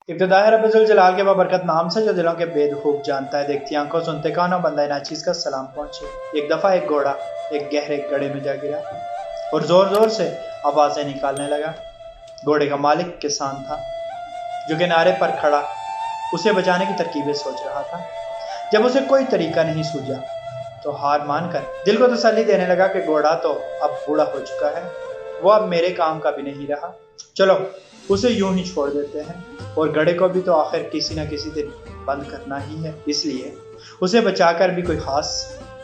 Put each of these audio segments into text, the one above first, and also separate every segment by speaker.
Speaker 1: ابتدا ہے रब जुल जलाल के बाबरकत नाम से जो दिलों के भेद खूब जानता है। देखती आंखों सुनते कानों बंदा नाचीज का सलाम पहुंचे। एक दफा एक घोड़ा एक गहरे गड्ढे में जा गिरा और जोर जोर से आवाजें निकालने लगा। घोड़े का मालिक किसान था जो किनारे पर खड़ा उसे बचाने की तरकीबें सोच रहा था। जब उसे कोई तरीका नहीं सूझा तो हार मानकर दिल को तसल्ली देने लगा कि घोड़ा तो अब बूढ़ा हो चुका है, वो अब मेरे काम का भी नहीं रहा, चलो उसे यूं ही छोड़ देते हैं और घड़े को भी तो आखिर किसी न किसी दिन बंद करना ही है, इसलिए उसे बचाकर भी कोई खास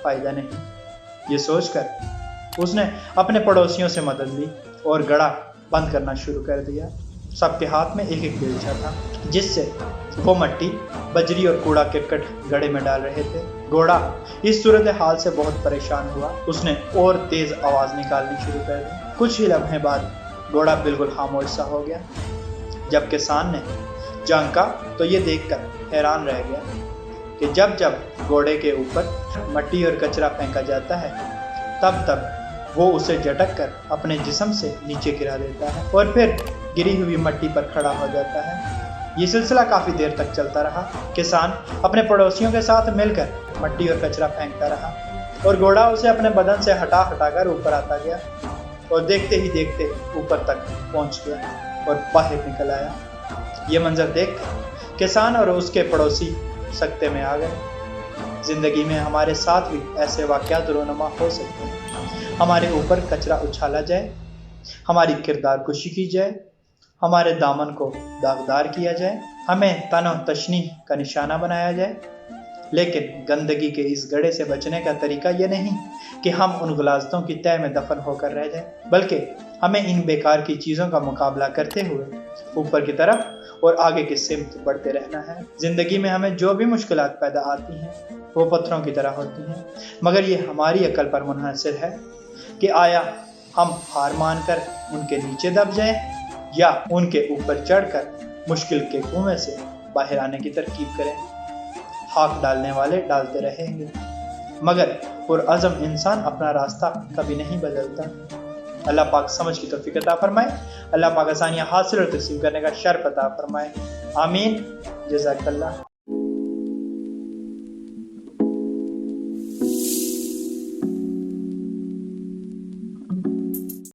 Speaker 1: फायदा नहीं। ये सोचकर उसने अपने पड़ोसियों से मदद ली और घड़ा बंद करना शुरू कर दिया। सबके हाथ में एक एक बेलचा था जिससे वो मट्टी, बजरी और कूड़ा करकट घड़े में डाल रहे थे। घोड़ा इस सूरत हाल से बहुत परेशान हुआ। उसने और तेज आवाज निकालनी शुरू कर दी। कुछ ही लम्हे बाद घोड़ा बिल्कुल खामोश सा हो गया। जब किसान ने झांका तो ये देखकर हैरान रह गया कि जब जब घोड़े के ऊपर मट्टी और कचरा फेंका जाता है तब तब वो उसे झटक कर अपने जिस्म से नीचे गिरा देता है और फिर गिरी हुई मट्टी पर खड़ा हो जाता है। ये सिलसिला काफी देर तक चलता रहा। किसान अपने पड़ोसियों के साथ मिलकर मट्टी और कचरा फेंकता रहा और घोड़ा उसे अपने बदन से हटा हटाकर ऊपर आता गया और देखते ही देखते ऊपर तक पहुंच गया और बाहर निकल आया। ये मंजर देख किसान और उसके पड़ोसी सकते में आ गए। जिंदगी में हमारे साथ भी ऐसे वाकयात रोनुमा हो सकते हैं। हमारे ऊपर कचरा उछाला जाए, हमारी किरदार कुशी की जाए, हमारे दामन को दागदार किया जाए, हमें तनो तशनी का निशाना बनाया जाए, लेकिन गंदगी के इस गड्ढे से बचने का तरीका यह नहीं कि हम उन गुलाजतों की तह में दफन होकर रह जाएं, बल्कि हमें इन बेकार की चीज़ों का मुकाबला करते हुए ऊपर की तरफ और आगे की सिमत बढ़ते रहना है। जिंदगी में हमें जो भी मुश्किलात पैदा आती हैं वो पत्थरों की तरह होती हैं, मगर ये हमारी अकल पर मुनहसर है कि आया हम हार मानकर उनके नीचे दब जाएं या उनके ऊपर चढ़कर मुश्किल के कुएं से बाहर आने की तरकीब करें। हाथ डालने वाले डालते रहेंगे, मगर पुरअज़म इंसान अपना रास्ता कभी नहीं बदलता। अल्लाह पाक समझ की तौफीक अता फरमाए। अल्लाह पाक आसानियाँ हासिल और तस्लीम करने का शर्फ अता फरमाए। आमीन। जज़ाकल्लाह।